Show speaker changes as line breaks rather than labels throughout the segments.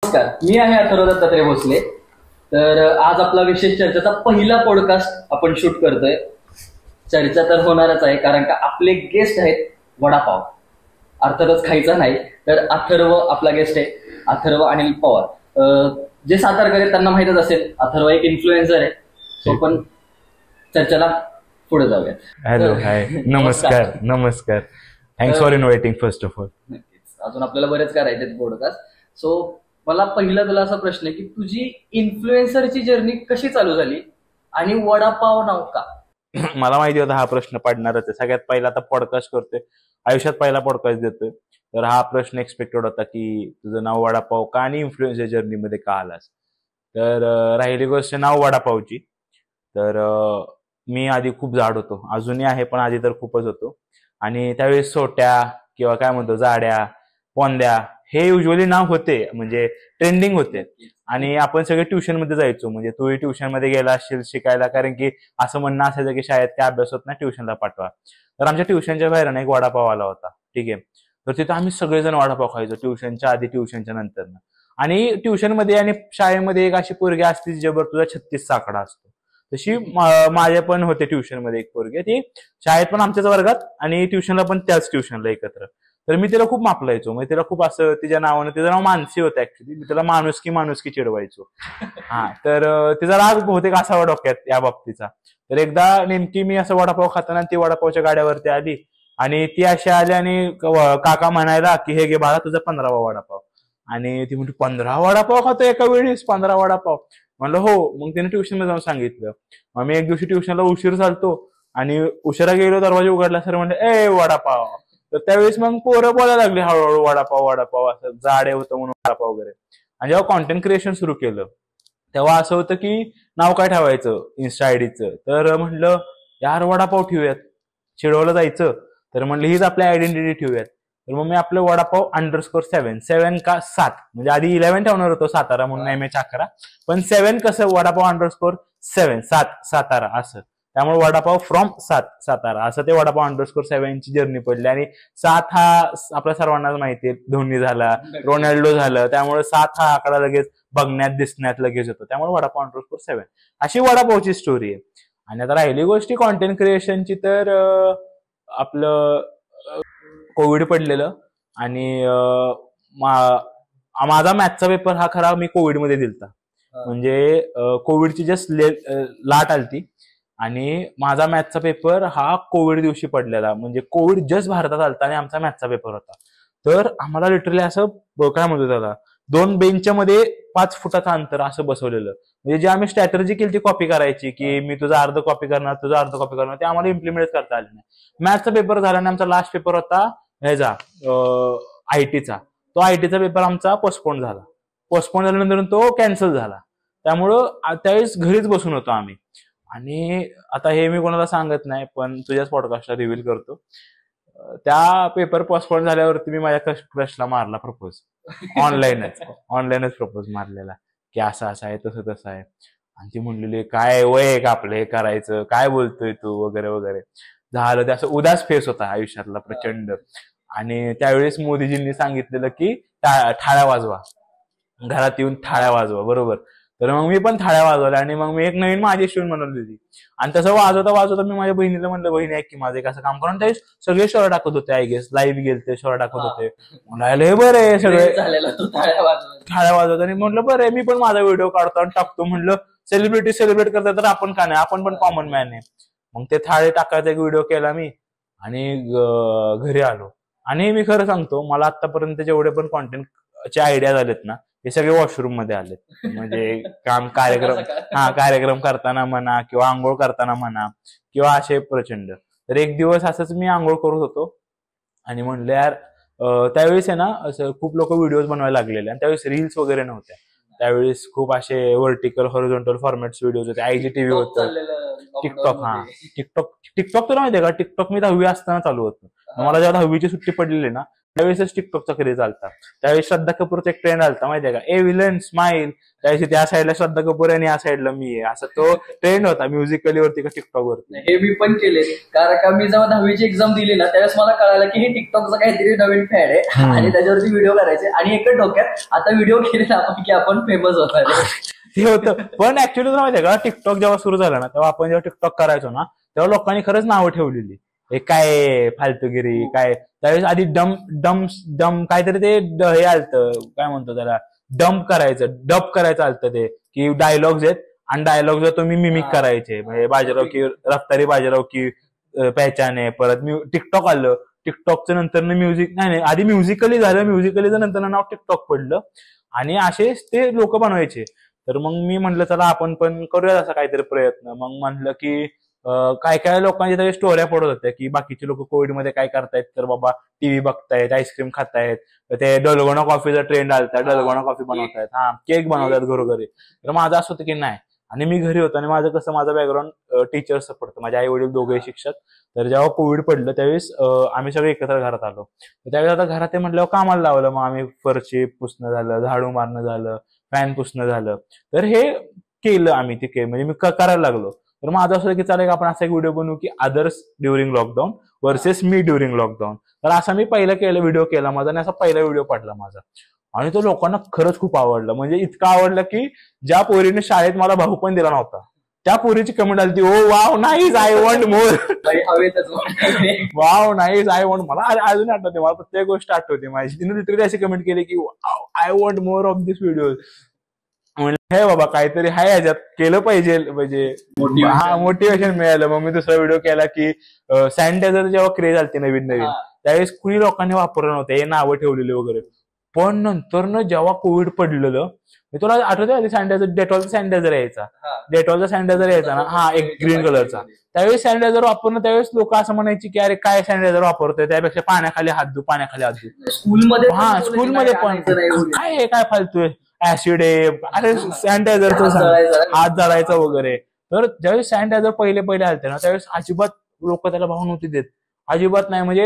नमस्कार, मी आहे अथर्व दत्तात्रय भोसले. तर आज आपला विशेष चर्चेचा पहिला पॉडकास्ट आपण शूट करतोय. चर्चा तर होणारच आहे, कारण का आपले गेस्ट आहेत वडापाव. अर्थातच खायचा नाही, तर अथर्व आपला गेस्ट आहे, अथर्व अनिल पवार. जे सातारकर आहेत त्यांना माहीतच असेल, अथर्व एक इन्फ्लुएन्सर आहे. सो पण चर्चेला पुढे जाऊया.
हॅलो, हाय, नमस्कार. नमस्कार. Thanks for inviting first of all.
नक्कीच, अजून आपल्याला बरेच करायचे पॉडकास्ट. सो मला पहिला तुला असा प्रश्न आहे की तुझी इन्फ्लुएन्सरची जर्नी कशी चालू झाली आणि वडापाव नाव का?
मला माहिती होता हा प्रश्न पडणारच आहे. सगळ्यात पहिला आता पॉडकास्ट करतोय, आयुष्यात पहिला पॉडकास्ट देतोय, तर हा प्रश्न एक्सपेक्टेड होता की तुझं नाव वडापाव का आणि इन्फ्लुएन्सर जर्नीमध्ये का आलास. तर राहिली गोष्ट नाव वडापावची. तर मी आधी खूप जाड होतो, अजूनही आहे, पण आधी तर खूपच होतो. आणि त्यावेळेस सोट्या किंवा काय म्हणतो जाड्या, पोंद्या हे युजली नाव होते, म्हणजे ट्रेंडिंग होते. आणि आपण सगळे ट्युशन मध्ये जायचो, म्हणजे तूही ट्युशन मध्ये गेला असशील शिकायला, कारण की असं म्हणणं असायचं की शाळेत काय अभ्यास होत नाही, ट्युशनला पाठवा. तर आमच्या ट्युशनच्या बाहेर एक वडापाव आला होता, ठीक आहे. तर तिथं आम्ही सगळेजण वडापाव खायचो, ट्युशनच्या आधी ट्युशनच्या नंतर. आणि ट्युशनमध्ये आणि शाळेमध्ये एक अशी पोरगी असते ज्यावर तुझा 36 आकडा असतो. तशी माझ्या पण होते ट्युशनमध्ये एक पोरगी, ती शाळेत पण आमच्याच वर्गात आणि ट्युशनला पण त्याच ट्युशनला एकत्र. तर मी तिला खूप मापलायचो, म्हणजे तिला खूप असं तिच्या नावानं, तिचं नाव मानसी होतं ऍक्च्युली, मी तिला माणुसकी चिडवायचो. हा, तर तिचा राग बहुतेक असावा डोक्यात या बाबतीचा. तर एकदा नेमकी मी असं वडापाव खाताना ती वडापावच्या गाड्यावरती आली आणि ती अशी आली आणि काका म्हणायला की हे घे बाळा तुझा 15वा वडापाव. आणि ती म्हणते 15 वडापाव खातो एका वेळेस, 15 वडापाव. म्हणलं हो. मग तिने ट्युशनला जाऊन सांगितलं. मग मी एक दिवशी ट्युशनला उशीर झालतो आणि उशिरा गेलो, दरवाजा उघडला, सर म्हणले ए वडापाव. तर त्यावेळेस मग पोरं बोलायला लागली हळूहळू वडापाव, असं जाडे होतं म्हणून वडापाव वगैरे. आणि जेव्हा कॉन्टेंट क्रिएशन सुरू केलं तेव्हा असं होतं की नाव काय ठेवायचं इन्स्टा आयडीचं. तर म्हणलं यार वडापाव ठेवूयात, चिडवलं जायचं, तर म्हणलं हीच आपली आयडेंटिटी ठेवूयात. तर मग मी आपलं वडापाव _7 7 का 7, म्हणजे आधी 11 ठेवणार होतो सातारा म्हणून MH 11, पण 7 कसं वडापाव _7 7 सातारा असं. त्यामुळे वडापाव फ्रॉम 7 सातारा असं ते वडापाव _7 ची जर्नी पडली. आणि 7 हा आपल्या सर्वांनाच माहितीये, धोनी झाला, रोनाल्डो झालं, त्यामुळे 7 हा आकडा लगेच बघण्यात दिसण्यात लगेच होतो, त्यामुळे वडापाव _7 अशी वडापावची स्टोरी आहे. आणि आता राहिली गोष्टी कॉन्टेंट क्रिएशनची, तर आपलं कोविड पडलेलं आणि माझा मॅथचा पेपर हा खरा मी कोविडमध्ये दिलता. म्हणजे कोविडची जस्ट लाट आलती आणि माझा मॅथचा पेपर हा कोविड दिवशी पडलेला, म्हणजे कोविड जस्ट भारतात आलता आणि आमचा मॅथचा पेपर होता. तर आम्हाला लिटरली असं काय म्हणतो त्याला, 2 बेंचच्या मध्ये 5 फुटाचं अंतर असं बसवलेलं. म्हणजे जे आम्ही स्ट्रॅटेजी केली ती कॉपी करायची, की मी तुझा अर्ध कॉपी करणार, तुझा अर्ध कॉपी करणार, ते आम्हाला इम्प्लिमेंट करता आले नाही. मॅथचा पेपर झाला आणि आमचा लास्ट पेपर होता ह्याचा आयटीचा. तो आयटीचा पेपर आमचा पोस्टपोन झाल्यानंतर तो कॅन्सल झाला. त्यामुळं त्यावेळेस घरीच बसून होतो आम्ही. आणि आता हे मी कोणाला सांगत नाही, पण तुझ्याच पॉडकास्टला रिव्हील करतो. त्या पेपर पोस्टपोन झाल्यावरती मी माझ्या क्रशला मारला प्रपोज, ऑनलाईनच प्रपोज मारलेला, की असं आहे तसं आहे. आणि ती म्हणलेली काय वय का आपलं हे करायचं, काय बोलतोय तू वगैरे वगैरे. झालं, ते असं उदास फेस होता आयुष्यातला प्रचंड. आणि त्यावेळेस मोदीजींनी सांगितलेलं की थाळ्या वाजवा, घरात येऊन थाळ्या वाजवा, बरोबर. तर मग मी पण थाळ्या वाजवल्या आणि मग मी एक नवीन माझी शिवून बनवली होती. आणि तसं वाजवता मी माझ्या बहिणीला म्हणलं, बहिणी ऐक की माझं एक असं काम करून. त्यावेळेस सगळे शोर टाकत होते, आय गेस लाईव्ह गेलते, शोर टाकत होते. म्हणाले बरं आहे सगळे थाळ्या वाजवत. आणि म्हटलं बरं आहे, मी पण माझा व्हिडिओ काढतो आणि टाकतो. म्हटलं सेलिब्रिटी सेलिब्रेट करतात तर आपण का नाही, आपण पण कॉमन मॅन आहे. मग ते थाळे टाकायचा एक व्हिडिओ केला मी आणि घरी आलो. आणि मी खरं सांगतो, मला आतापर्यंत जेवढे पण कॉन्टेंटचे आयडिया झालेत ना, हे सगळे वॉशरूम मध्ये आलेत. म्हणजे कार्यक्रम करताना म्हणा किंवा आंघोळ करताना म्हणा किंवा असे प्रचंड. तर एक दिवस असंच मी आंघोळ करत होतो आणि म्हणलं यार, त्यावेळेस आहे ना असं खूप लोक व्हिडिओज बनवायला लागलेले आणि त्यावेळेस रील्स वगैरे नव्हत्या. त्यावेळेस खूप असे व्हर्टिकल हॉरिझॉन्टल फॉर्मॅट्स व्हिडिओज होते, IGTV होतं, टिकटॉक तुला माहितीये का, टिकटॉक मी 10वी असताना चालू होतं. मला जेव्हा 10वीची सुट्टी पडलेली ना, त्यावेळेसच टिकटॉकचा क्रेज आलता. त्यावेळेस श्रद्धा कपूरचा एक ट्रेंड आलता माहितीये का, ए विलन स्माइल. त्यावेळेस त्या साईडला श्रद्धा कपूर आणि या साईडला मी आहे, असं तो ट्रेंड होता म्युझिकली वरती का टिकटॉक वरती.
हे मी पण केले, कारण का मी जेव्हा 10वीची एक्झाम दिली ना त्यावेळेस मला कळालं की हे टिकटॉकचं काहीतरी नवीन फॅड आहे आणि त्याच्यावरती व्हिडिओ करायचे. आणि एकच डोक्यात आता व्हिडिओ केले आपण की आपण फेमस होणार.
ते होतं. पण ऍक्च्युअली तुला माहितीये का, टिकटॉक जेव्हा सुरू झालं ना तेव्हा आपण जेव्हा टिकटॉक करायचो ना तेव्हा लोकांनी खरंच नावं ठेवलेली, हे काय फालतूगिरी काय. त्यावेळेस आधी डम काहीतरी ते हे आलतं, काय म्हणतो त्याला, डब करायचं आलतं ते, की डायलॉग्स आहेत आणि डायलॉग जर तुम्ही मिमिक करायचे, म्हणजे बाजीराव की रफ्तारी बाजीराव की पहचान आहे. परत टिकटॉक आलं, टिकटॉकचं नंतर म्युझिक नाही आधी म्युझिकली झालं, म्युझिकलीचं नंतर नाव टिकटॉक पडलं आणि असेच ते लोक बनवायचे. तर मग मी म्हटलं चला आपण पण करूया असा काहीतरी प्रयत्न. मग म्हटलं की काय काय लोकांच्या तरी स्टोऱ्या पडत होत्या की बाकीचे लोक कोविडमध्ये काय करतायत, तर बाबा टीव्ही बघतायत, आईस्क्रीम खातायत, ते डलगोना कॉफीचा ट्रेंड आलता, डलगोना कॉफी बनवतायत, केक बनवतात घरोघरी. तर माझं असं होतं की नाही, आणि मी घरी होतो आणि माझं कसं, माझं बॅकग्राऊंड टीचर सपोर्ट, माझे आई वडील दोघे शिक्षक. तर जेव्हा कोविड पडलं त्यावेळेस आम्ही सगळे एकत्र घरात आलो. त्यावेळेस आता घरात ते म्हटल्यावर कामाला लावलं. मग आम्ही फरशी पुसणं झालं, झाडू मारणं झालं, फॅन पुसणं झालं. तर हे केलं आम्ही, ते म्हणजे मी करायला लागलो. तर माझं असं की चालेल आपण असा एक व्हिडिओ बनवू की अदर्स ड्युरिंग लॉकडाऊन वर्सेस मी ड्युरिंग लॉकडाऊन. तर असा मी पहिला व्हिडिओ केला माझा आणि असा पहिला व्हिडिओ पडला माझा. आणि तो लोकांना खरंच खूप आवडला, म्हणजे इतका आवडला की ज्या पोरीने शाळेत मला भाऊ पण दिला नव्हता त्या पोरीची कमेंट आली, oh wow nice, I want more, wow nice, I want. मला अजून आठवते, मला प्रत्येक गोष्ट आठवते माझी. तिने लिटरली अशी कमेंट केली की I want more of this video. म्हणलं हे बाबा काहीतरी हाय याच्यात, केलं पाहिजे, म्हणजे मोटिवेशन मिळालं. मग मी दुसरा व्हिडिओ केला की सॅनिटायझर जेव्हा क्रेज आलती नवीन त्यावेळेस कुणी लोकांनी वापरलं नव्हतं, हे नावं ठेवलेले वगैरे. पण नंतर जेव्हा कोविड पडलेलं, तुला आठवतं आधी सॅनिटायझर, डेटॉलचा सॅनिटायझर यायचा ना, एक ग्रीन कलरचा. त्यावेळेस सॅनिटायझर वापरणं, त्यावेळेस लोक असं म्हणायची की अरे काय सॅनिटायझर वापरतोय, त्यापेक्षा पाण्याखाली हात धू. स्कूलमध्ये पण काय फालतूय, ऍसिड आहे, अरे सॅनिटायझरचं हात जाळायचा वगैरे. तर ज्यावेळेस सॅनिटायझर पहिले आलते ना त्यावेळेस अजिबात लोक त्याला भाव नव्हते देत, अजिबात नाही. म्हणजे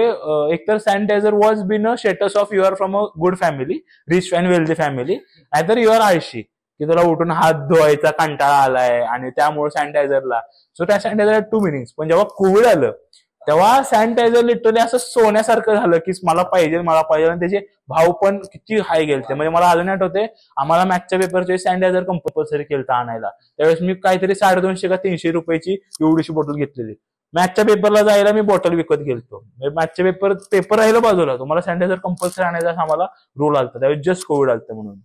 एकतर sanitiser was been a status of your from a good family, rich and wealthy family, नाहीतर युअर आळशी की तुला उठून हात धुवायचा कंटाळा आलाय आणि त्यामुळे सॅनिटायझरला. सो त्या सॅनिटायझर टू मिनिंग्स. पण जेव्हा कोविड आलं तेव्हा सॅनिटायझर लिटरली असं सोन्यासारखं झालं की मला पाहिजे आणि त्याचे भाव पण किती हाय गेलते. म्हणजे मला अजून आठवते, आम्हाला मॅथच्या पेपरचे सॅनिटायझर कंपल्सरी केलं आणायला. त्यावेळेस मी काहीतरी 250 का 300 रुपयाची एवढीशी बॉटल घेतलेली. मॅथच्या पेपरला जायला मी बॉटल विकत गेलतो. मॅथच्या पेपर राहिला बाजूला, तुम्हाला सॅनिटायझर कंपल्सरी आणायचा आम्हाला रूल आलता. त्यावेळेस जस्ट कोविड आलतं म्हणून.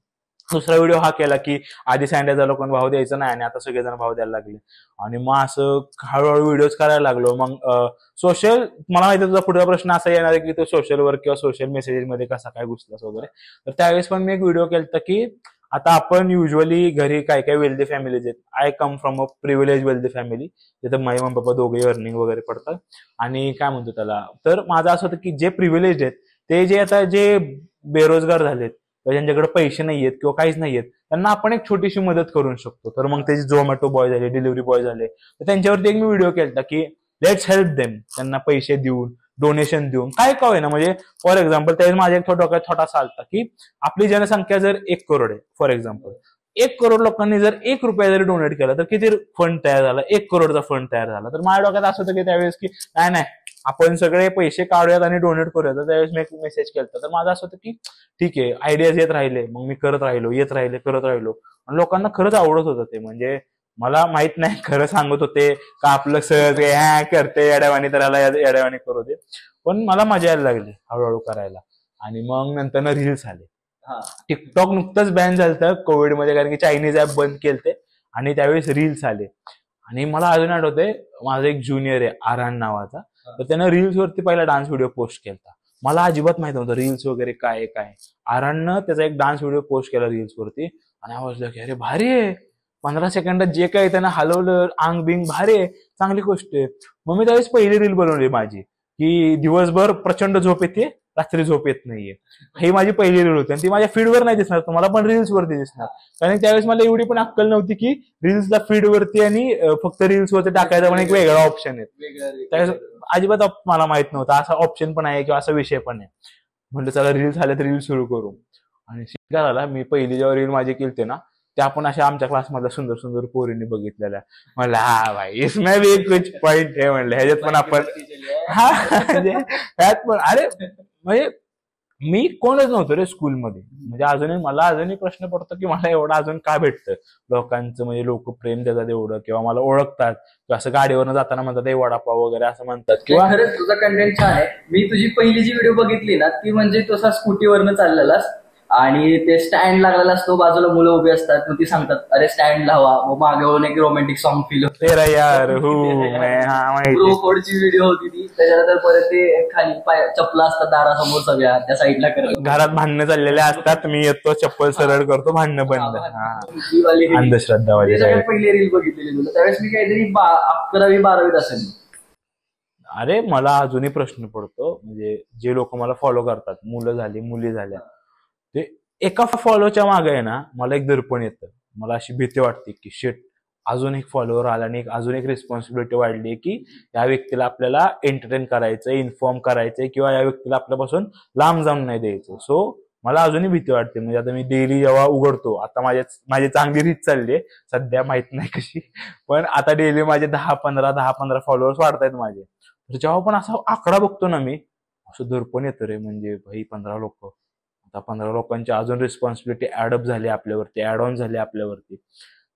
दुसरा व्हिडिओ हा केला की आधी सॅनिटायझर लोकांना भाव द्यायचा नाही आणि आता सगळेजण भाव द्यायला लागले. आणि मग असं हळूहळू व्हिडिओज करायला लागलो. मग सोशल, मला माहिती तुझा पुढचा प्रश्न असा येणार आहे की तो सोशल वर्क किंवा सोशल मेसेजेस मध्ये कसा काय घुसलास वगैरे. तर त्यावेळेस पण मी एक व्हिडिओ केला की आता आपण युजली घरी काय काय वेल्दी फॅमिलीज आहेत. I come from a privilege wealthy family, जिथे माझे मम्मी पप्पा दोघे अर्निंग वगैरे पडतात. आणि काय म्हणतो त्याला, तर माझं असं होतं की जे प्रिव्हिलेज आहेत ते जे आता जे बेरोजगार झालेत, ज्यांच्याकडे पैसे नाहीयेत किंवा काहीच नाहीयेत, त्यांना आपण एक छोटीशी मदत करू शकतो. तर मग त्याचे झोमॅटो बॉय झाले, डिलिव्हरी बॉय झाले, तर त्यांच्यावरती एक मी व्हिडिओ केला की लेट्स हेल्प देम. त्यांना पैसे देऊन, डोनेशन देऊन, काय काय ना. म्हणजे फॉर एक्झाम्पल त्यावेळेस माझ्या एक डोक्यात छोटासा आलता की आपली जनसंख्या जर 1 करोड आहे, फॉर एक्झाम्पल 1 करोड लोकांनी जर 1 रुपया जरी डोनेट केला तर किती फंड तयार झाला, 1 करोडचा फंड तयार झाला. तर माझ्या डोक्यात असं होतं की त्यावेळेस की नाही आपण सगळे पैसे काढूयात आणि डोनेट करूयात. तर त्यावेळेस मी एक मेसेज केला. तर माझं असं होतं की ठीक आहे, आयडियाज येत राहिले, मग मी करत राहिलो, करत राहिलो. आणि लोकांना खरंच आवडत होतं ते. म्हणजे मला माहित नाही खरं सांगत होते का आपलं सहज करते येड्यावानी, तर याला येड्यावानी करू दे. पण मला मजा यायला लागली हळूहळू करायला. आणि मग नंतर रील्स आले. टिकटॉक नुकतंच बॅन झालं कोविडमध्ये, कारण की चायनीज ऍप बंद केलते आणि त्यावेळेस रील्स आले. आणि मला अजून आठवते, माझा एक ज्युनियर आहे आरान नावाचा, तर त्यानं रील्स वरती पहिला डान्स व्हिडिओ पोस्ट केला. मला अजिबात माहित नव्हतं रील्स वगैरे काय. आराननं त्याचा एक डान्स व्हिडिओ पोस्ट केला रील्स वरती आणि आवाज की अरे भारी आहे, 15 सेकंदात जे काही त्यानं हलवलं आंग बिंग, भारी आहे, चांगली गोष्ट आहे. मग मी त्यावेळेस पहिली रील बनवली माझी की दिवसभर प्रचंड झोप येते, रात्री झोप येत नाहीये. ही माझी पहिली रील होती आणि ती माझ्या फीडवर नाही दिसणार तुम्हाला, पण रील्स वरती दिसणार. कारण त्यावेळेस मला एवढी पण अक्कल नव्हती की रील्सला फीड वरती आणि फक्त रील्स वरती टाकायचा पण एक वेगळा ऑप्शन आहे. त्यावेळेस अजिबात मला माहित नव्हता असा ऑप्शन पण आहे किंवा असा विषय पण आहे. म्हणलं चला रील झाले तर रील सुरू करू. आणि शिका झाला, मी पहिली जेव्हा रील माझे केलते ना त्या आपण अशा आमच्या क्लासमधल्या सुंदर सुंदर पोरींनी बघितलेल्या. म्हणलं हा भाई इसमें भी कुछ पॉइंट आहे म्हणलं, ह्याच्यात पण आपण हा म्हणजे ह्यात पण अरे म्हणजे मी कोणच नव्हतो रे स्कूलमध्ये. म्हणजे मला अजूनही प्रश्न पडतो की मला एवढं अजून का भेटतं लोकांचं, म्हणजे लोक प्रेम देतात एवढं किंवा मला ओळखतात किंवा असं गाडीवरनं जाताना म्हणतात वडापाव वगैरे असं म्हणतात. किंवा
खरंच तुझा कंटेंट छान आहे. मी तुझी पहिली जी व्हिडिओ बघितली ना ती म्हणजे तुझा स्कूटीवरनं चाललेलास आणि ते स्टँड लागलेला असतो, बाजूला मुलं उभी असतात, मग ती सांगतात अरे स्टँड लावा, मग मागे वळून एक रोमॅन्टिक सॉन्ग फील होतं.
तेरा यार हो
प्रो कोडची व्हिडिओ होती ती. त्याच्यानंतर परत ते खाली चपला असतात दारासमोर सगळ्या त्या साईडला करत,
घरात भांडणं चाललेले असतात, मी येतो चप्पल सरळ करतो, भांडणं बंद. अंधश्रद्धा
पहिली रील बघितलेली तुला त्यावेळेस मी काहीतरी 11वी-12वीत असेल.
अरे मला अजूनही प्रश्न पडतो, म्हणजे जे लोक मला फॉलो करतात, मुलं झाली मुली झाल्या, ते एका फॉलोच्या मागे आहे ना मला एक दर्पण येतं. मला अशी भीती वाटते की शेट अजून एक फॉलोअर आला आणि अजून एक रिस्पॉन्सिबिलिटी वाढली की या व्यक्तीला आपल्याला एंटरटेन करायचंय, इन्फॉर्म करायचंय किंवा या व्यक्तीला आपल्यापासून लांब जाऊन नाही द्यायचं. सो मला अजूनही भीती वाटते. म्हणजे आता मी डेली जेव्हा उघडतो, आता माझी चांगली रीच चालली आहे सध्या, माहित नाही कशी, पण आता डेली माझे 10-15 फॉलोअर्स वाढतायत माझे. तर जेव्हा पण असा आकडा बघतो ना मी, असं दर्पण येतं रे, म्हणजे भाई 15 लोक, आता 15 लोकांची अजून रिस्पॉन्सिबिलिटी ऍडअप झाली आपल्यावरती, ऍड ऑन झाली आपल्यावरती.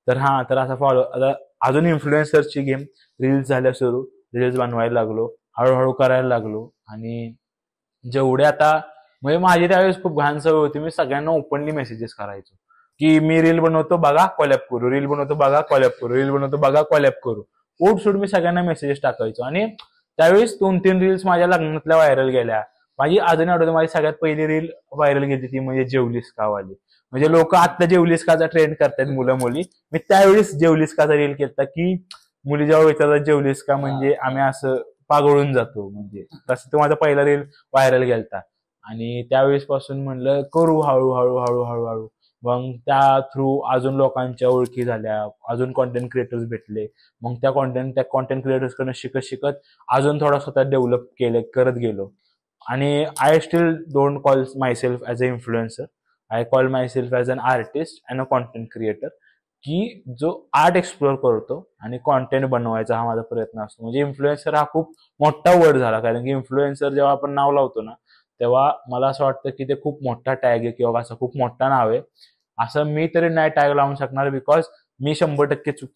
तर तर असा फॉलो, आता अजून इन्फ्लुएन्सरची गेम, रील्स झाल्या सुरू, रील्स बनवायला लागलो, हळूहळू करायला लागलो. आणि जेवढे आता म्हणजे माझी त्यावेळेस खूप घाण सवय होती, मी सगळ्यांना ओपनली मेसेजेस करायचो की मी रील बनवतो बघा कॉलॅप करू, रील बनवतो बघा कॉलॅप करू, रील बनवतो बघा कॉलॅप करू. उठसूट मी सगळ्यांना मेसेजेस टाकायचो. आणि त्यावेळेस 2-3 रील्स माझ्या लग्नातल्या व्हायरल गेल्या. माझी अजून आठवतं, माझी सगळ्यात पहिली रील व्हायरल गेली ती म्हणजे जेवलीस का वाली. म्हणजे लोक आता जेवलीस काचा ट्रेंड करतात मुलं मुली, मी त्यावेळेस जेवलीस काचा रील केलता की मुली जेव्हा विचारतात जेवलीस का म्हणजे आम्ही असं पागळून जातो. म्हणजे तसं तो माझा पहिला रील व्हायरल गेलता. आणि त्यावेळेस पासून म्हणलं करू हळूहळू हळूहळू. मग त्या थ्रू अजून लोकांच्या ओळखी झाल्या, अजून कॉन्टेंट क्रिएटर्स भेटले. मग त्या कॉन्टेंट क्रिएटर्स कडून शिकत अजून थोडा स्वतः डेव्हलप करत गेलो. आणि I still don't call myself as a influencer, I call myself as an artist and a content creator, की जो आर्ट एक्सप्लोर करतो आणि कॉन्टेंट बनवायचा हा माझा प्रयत्न असतो. म्हणजे इन्फ्लुएन्सर हा खूप मोठा वर्ड झाला, कारण की इन्फ्लुएन्सर जेव्हा आपण नाव लावतो ना तेव्हा मला असं वाटतं की ते खूप मोठा टॅग आहे किंवा असं खूप मोठा नाव आहे. असं मी तरी नाही टॅग लावून शकणार, बिकॉज मी 100%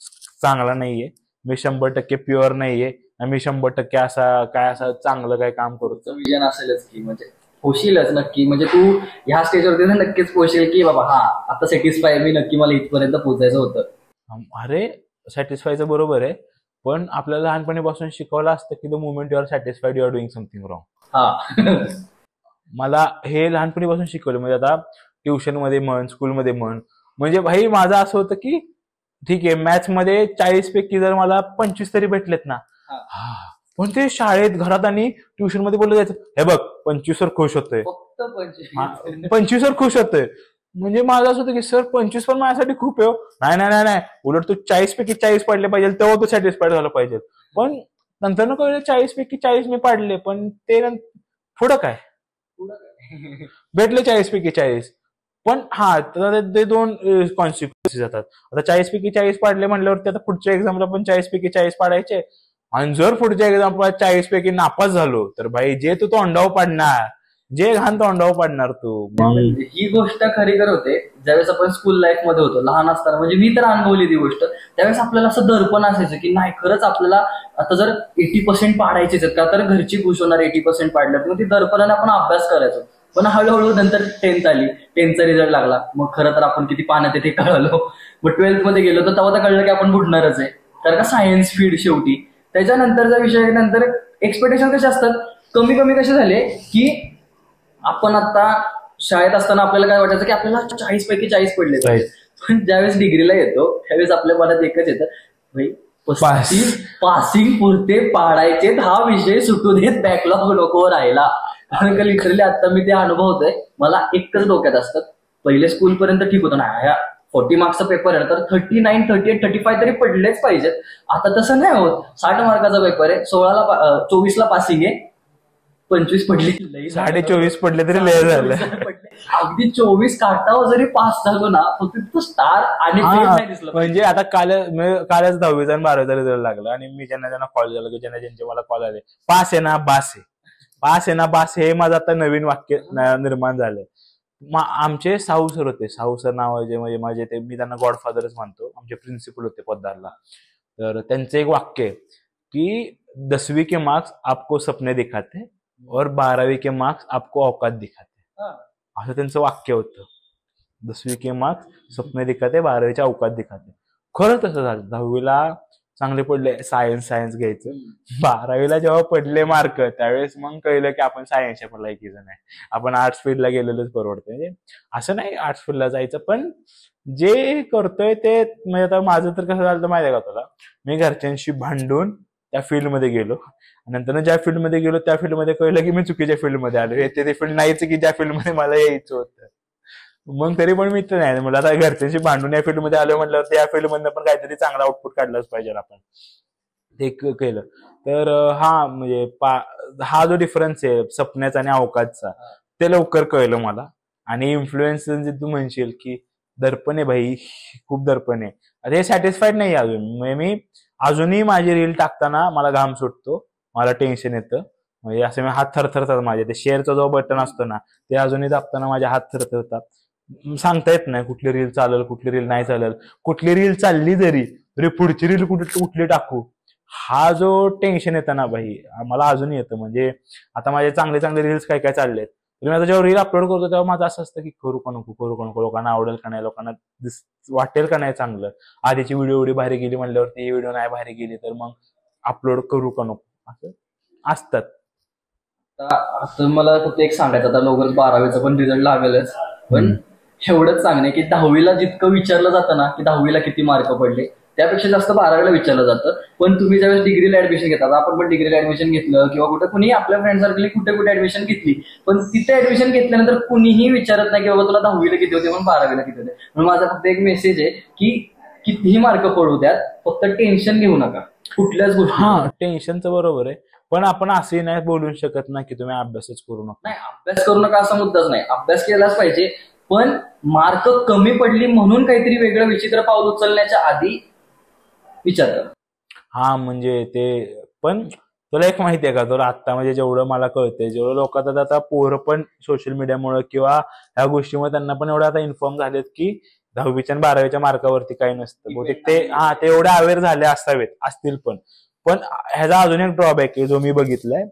चांगला नाहीये, मी 100% प्युअर नाहीये, मी 100% असं चांगलं काय काम करतो.
विजन असेलच की म्हणजे होशीलच नक्की, म्हणजे तू ह्या स्टेजवरती नक्कीच पोहोचेल की बाबा हा आता सॅटिस्फाय मी नक्की, मला इथपर्यंत पोहोचायचं होतं.
अरे सॅटिस्फायचं बरोबर आहे, पण आपल्याला लहानपणीपासून शिकवलं असतं की the moment you are satisfied you are doing something wrong.
हा
मला हे लहानपणीपासून शिकवलं. म्हणजे आता ट्युशन मध्ये म्हण, स्कूलमध्ये म्हण, म्हणजे भाई माझं असं होतं की ठीक आहे मॅथ्स मध्ये 40 पैकी जर मला 25 तरी भेटलेत ना, पण ते शाळेत, घरात आणि ट्युशन मध्ये बोललं जायचं हे बघ 25 वर खुश होतोय, 25 वर खुश होतोय. म्हणजे माझं असं होतं की सर 25 पण माझ्यासाठी खूप आहे. नाही, उलट तू 40 पैकी 40 पडले पाहिजे तेव्हा तू सॅटिस्फाईड झालं पाहिजे. पण नंतर ना कळलं 40 पैकी 40 मी पाडले, पण ते पुढं काय भेटले 40 पैकी 40. पण ते 2 कॉन्सिक्वेन्सेस जातात. आता 40 पैकी 40 पाडले म्हणल्यावरती आता पुढच्या एक्झामला पण 40 पैकी 40 पाडायचे. आणि जर पुढच्या एक्झामला 40 पैकी नापास झालो तर भाई जे तू तोंडावर पाडणार, जे घाण तोंडावर पाडणार तू.
ही गोष्ट खरी कर होते ज्यावेळेस आपण स्कूल लाईफ मध्ये होतो लहान असताना. म्हणजे मी तर अनुभवली ती गोष्ट. त्यावेळेस आपल्याला असं दर्पण असायचं की नाही खरंच आपल्याला आता जर 80% पाडायचेच का, तर घरची खुश होणार 80% पाडलं, मग ती दर्पणाने आपण अभ्यास करायचो. पण हळूहळू नंतर 10th आली, 10th रिझल्ट लागला, मग खरं तर आपण किती पाण्यात येते कळलो. मग 12th मध्ये गेलो तर तेव्हा तर कळलं की आपण बुडणारच आहे, कारण का सायन्स फील्ड शेवटी. त्याच्यानंतरचा विषय नंतर एक्सपेक्टेशन कसे असतात कमी कमी कसे झाले की आपण आता शाळेत असताना आपल्याला काय वाटायचं की आपल्याला 40 पैकी 40 पडले पाहिजे. पण ज्यावेळेस डिग्रीला येतो त्यावेळेस आपल्या मनात एकच येतं भाई पासिंग पुरते पाडायचे, हा विषय सुटू देत, बॅकलॉग नको राहिला. कारण का लिटरली आता मी ते अनुभवतोय. मला एकच डोक्यात असतं, पहिले स्कूल पर्यंत ठीक होतं ना, 40 मार्क्सचा पेपर आहे तर 39, 38, 35 तरी पडलेच पाहिजेत. आता तसं नाही होत. 60 मार्काचा पेपर आहे, 24ला पासिंग आहे, 25 पडली,
24.5 पडले तरी लय झालं.
अगदी 24 काटावर जरी पास झालो ना, फक्त स्टार आणि नाही दिसलं.
म्हणजे आता कालच 10वीचा आणि 12वीचा रिझल्ट लागला आणि मी ज्यांना कॉल झाला की ज्यांचे मला कॉल आले, पास आहे ना बास आहे, पास आहे ना बास, हे माझं आता नवीन वाक्य निर्माण झालंय. आमचे साहू सर होते, साहू सर नावाचे, म्हणजे माझे ते, मी त्यांना गॉडफादरच मानतो, आमचे प्रिन्सिपल होते पोद्दारला. तर त्यांचं एक वाक्य आहे की 10वीं के मार्क्स आपको सपने दिखाते और 12वीं के मार्क्स आपको औकात दिखाते, असं त्यांचं वाक्य होतं. 10वीं के मार्क्स सपने दिखाते, 12वीच्या औकात दिखाते. खरं तसं झालं. 10वीला चांगले पडले, सायन्स घ्यायचं. 12वीला जेव्हा पडले मार्क, त्यावेळेस मग कळलं की आपण सायन्सच्या पण लायकीचं नाही, आपण आर्ट्स फील्डला गेलेलंच परवडतं. म्हणजे असं नाही आर्ट्स फील्डला जायचं, पण जे करतोय ते, म्हणजे आता माझं तर कसं झालं माहिती आहे का तुला, मी घरच्यांशी भांडून त्या फील्डमध्ये गेलो, नंतर ज्या फील्डमध्ये गेलो त्या फील्डमध्ये कळलं की मी चुकीच्या फील्डमध्ये आलो, ते फील्ड नाहीच की ज्या फील्डमध्ये मला यायचं होतं. मग तरी पण मी तर नाही, मला आता घरच्यांशी भांडून या फील्डमध्ये आलो म्हटल्यावर या फील्डमधनं पण काहीतरी चांगला आउटपुट काढलाच पाहिजे आपण, ते केलं. तर हा म्हणजे हा जो डिफरन्स आहे सपन्याचा आणि अवकाशचा, ते लवकर कळलं मला. आणि इन्फ्लुएन्स जे तू म्हणशील की दर्पण आहे भाई, खूप दर्पण आहे. हे सॅटिस्फाईड नाही अजून, म्हणजे मी अजूनही माझी रील टाकताना मला घाम सुटतो, मला टेन्शन येतं, म्हणजे असं मी हात थरथरतात माझे. ते शेअरचा जो बटन असतो ना, ते अजूनही दाबताना माझे हात थरथरतात. सांगता येत नाही कुठली रील चालेल, कुठली रील नाही चालेल, कुठली रील चालली तरी पुढची रील कुठली टाकू, हा जो टेन्शन येतं ना भाई, मला अजूनही येतं. म्हणजे आता माझे चांगले चांगले रील्स काय चाललेत, तर मी आता जेव्हा रील अपलोड करतो तेव्हा माझं असं असतं की करू का नको, लोकांना आवडेल का नाही, लोकांना वाटेल का नाही चांगलं. आधीची व्हिडिओ एवढी भारी गेली म्हणल्यावरती ही व्हिडिओ नाही भारी गेली तर मग अपलोड करू का नको, असं असतात.
आता मला फक्त एक सांगायचं, आता लवकरच 12वीचा पण रिझल्ट लागेलच, पण एवढंच सांगणे की 10वीला जितकं विचारलं जातं ना की 10वीला किती मार्क पडले, त्यापेक्षा जास्त 12वीला विचारलं जातं. पण तुम्ही ज्यावेळेस डिग्रीला ऍडमिशन घेतात, आपण पण डिग्रीला ऍडमिशन घेतलं किंवा कुठे कुणी आपल्या फ्रेंड सर्कलने कुठे ऍडमिशन घेतली, पण तिथे ऍडमिशन घेतल्यानंतर कुणीही विचारत नाही की बाबा तुला 10वीला किती होते पण 12वीला किती होते. म्हणून माझा फक्त एक मेसेज आहे की कितीही मार्क पडू द्यात, फक्त टेन्शन घेऊ नका कुठल्याच गोष्टी.
हा, टेन्शनचं बरोबर आहे, पण आपण असंही नाही बोलू शकत ना की तुम्ही अभ्यासच करू नका.
नाही, अभ्यास करू नका असा मुद्दाच नाही, अभ्यास केलाच पाहिजे, पण मार्क कमी पडली म्हणून काहीतरी वेगळं विचित्र पाऊल उचलण्याच्या आधी विचार करा.
हा, म्हणजे ते पण तुला एक माहिती आहे का, तुला आता म्हणजे जेवढं मला कळतंय, जेवढं लोकांना आता पोरं पण सोशल मीडियामुळे किंवा ह्या गोष्टीमुळे त्यांना पण एवढं आता इन्फॉर्म झालेत की 10वीच्या आणि 12वीच्या मार्कावरती काही नसतं. बहुतेक ते एवढे अवेअर झाले असतील पण ह्याचा अजून एक ड्रॉबॅक आहे जो मी बघितलाय.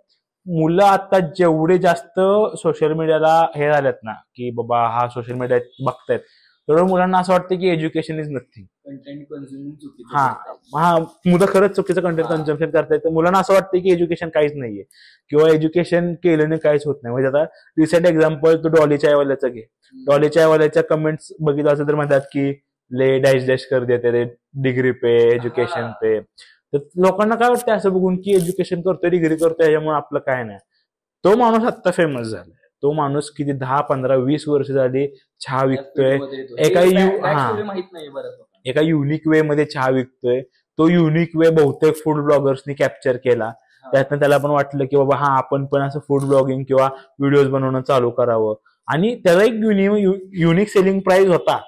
मुलं आता जेवढे जास्त सोशल मीडियाला हे झालेत ना की बाबा हा सोशल मीडिया बघतायत, तेवढं मुलांना असं वाटतं की education is nothing.
Content consuming चुकीचं.
हा, मुलं खरंच चुकीचं कंटेंट कन्झम्पशन करतायत. तर मुलांना असं वाटतं की एज्युकेशन काहीच नाहीये किंवा एज्युकेशन केल्याने काहीच होत नाही. म्हणजे आता रिसेंट एक्झाम्पल तू डॉली चायवाल्याचं घे. डॉली चायवाल्याच्या कमेंट्स बघितलं असं तर म्हणतात की ले डॅश डॅश कर देते रे, डिग्री पे, एज्युकेशन पे. तर लोकांना काय वाटतं असं बघून की एज्युकेशन करतोय, डिग्री करतोय, ह्याच्यामुळे आपलं काय नाही. तो माणूस आत्ता फेमस झालाय. तो माणूस किती 10, 15, 20 वर्ष झाली चहा विकतोय, एका युनिक वे मध्ये चहा विकतोय. तो युनिक वे बहुतेक फूड ब्लॉगर्सनी कॅप्चर केला. त्यातनं त्याला पण वाटलं की बाबा हा आपण पण असं फूड ब्लॉगिंग किंवा व्हिडिओज बनवणं चालू करावं, आणि त्याला एक युनिक सेलिंग प्राइस होता,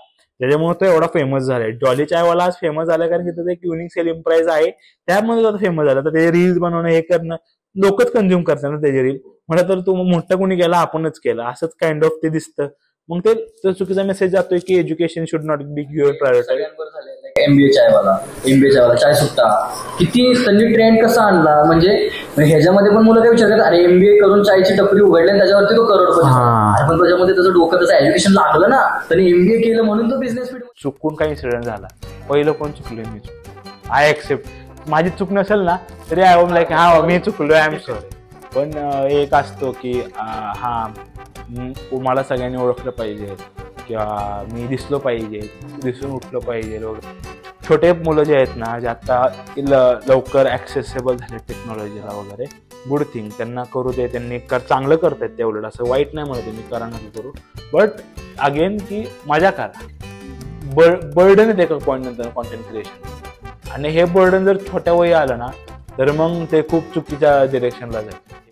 त्याच्यामुळे तो एवढा फेमस झालाय. डॉली चायवाला आज फेमस झालाय कारण की त्याचं एक युनिक सेलिंग प्राइस आहे, त्यामध्ये तो फेमस झाला. तर ते रील्स बनवणं हे करणं लोकच कंझ्युम करतात ना त्याची रील. म्हटलं तर तो मोठा कोणी केला, आपणच केला, असंच काइंड ऑफ ते दिसतं. मग ते चुकीचा मेसेज जातोय की education should not be your priority.
MBA Chaiwala Chai Sutta किती त्यांनी ट्रेंड कसा आणला, म्हणजे ह्याच्यामध्ये पण मुलं काय विचारतात, अरे एमबीए करून चायची टपरी उघडली आणि त्याच्यावरती तो करोडपती. पण त्याच्यामध्ये त्याचं डोकं त्याचं एज्युकेशन लागलं ना, त्यांनी एमबीए केलं म्हणून तो बिझनेस फील्ड.
चुकून काही इन्सिडेंट झाला, पहिलं कोण चुकलं मी, आय एक्सेप्ट. माझी चूक नसेल ना तरी आय वॉज लाईक हा मी चुकलो, आय एम सॉरी. पण एक असतो की हा मला सगळ्यांनी ओळखलं पाहिजे किंवा मी दिसलो पाहिजे, दिसून उठलं पाहिजे वगैरे. छोटे मुलं जे आहेत ना, जे आता लवकर ऍक्सेसेबल झाले टेक्नॉलॉजीला वगैरे, गुड थिंग, त्यांना करू दे, त्यांनी चांगलं करतायत ते, उलट असं वाईट नाही म्हणत मी करा नको करू. बट अगेन की मजा करा, बर्डन येते का पॉईंट नंतर कॉन्टेंट क्रिएशन, आणि हे बर्डन जर छोट्या वयी आलं ना तर मग ते खूप चुकीच्या डिरेक्शनला जाईल.